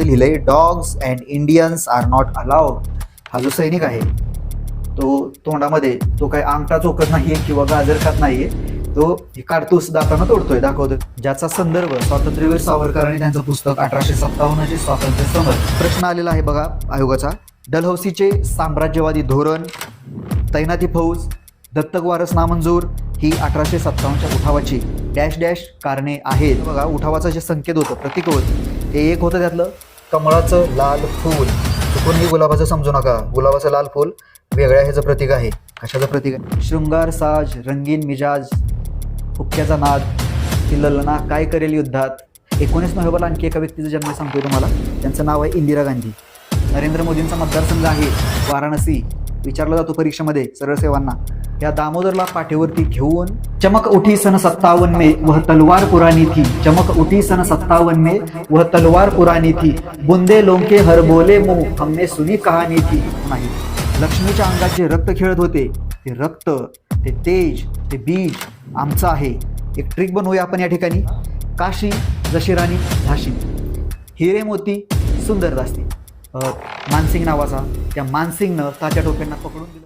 इथे लिहिलंय dogs and Indians are not allowed. हा जो सैनिक आहे तो तोंडामध्ये तो काही आमटा चोकत नाहीये किंवा गाजर खात नाहीये, तो काडतूस दाताना तोडतोय, दाखवतोय. ज्याचा संदर्भ स्वातंत्र्यवीर सावरकर आणि त्यांचं पुस्तक 1857 स्वातंत्र्य समर. प्रश्न आलेला आहे बघा आयोगाचा. डलहौसीचे साम्राज्यवादी धोरण, तैनाती फौज, दत्तक वारस नामंजूर ही 1857च्या उठावाची डॅश डॅश कारणे आहेत. बघा उठावाचं जे संकेत होतं, प्रतीक होतं, ते एक होतं त्यातलं कमळाचं लाल फूल. चुकूनही गुलाबाचं समजू नका, गुलाबाचं लाल फूल वेगळ्या ह्याचं प्रतीक आहे. कशाचं प्रतीक आहे? शृंगार साज, रंगीन मिजाज, हुक्क्याचा नाद, ती ललना काय करेल युद्धात. 19 नोव्हेंबरला आणखी एका व्यक्तीचा जन्म सांगतोय तुम्हाला. त्यांचं नाव आहे इंदिरा गांधी. नरेंद्र मोदींचा मतदारसंघ आहे वाराणसी. विचारला जातो परीक्षेमध्ये सरळ सेवांना. या दामोदरला पाठीवरती घेऊन चमक उठी सन 57 में वह तलवार पुरानी थी, चमक उठी सन 57 में वह तलवार पुरानी थी, बुंदे लोंके हर बोले मुंह हमने सुनी कहानी थी. नाही, लक्ष्मीच्या अंगात जे रक्त खेळत होते ते रक्त, ते तेज, ते बीज आमचं आहे. एक ट्रिक बनवूया आपण या ठिकाणी. काशी जशी राणी झाशी, हिरे मोती सुंदर दास्ती. मानसिंग नावाचा त्या मानसिंगनं तात्या टोपेंना पकडून दिलं.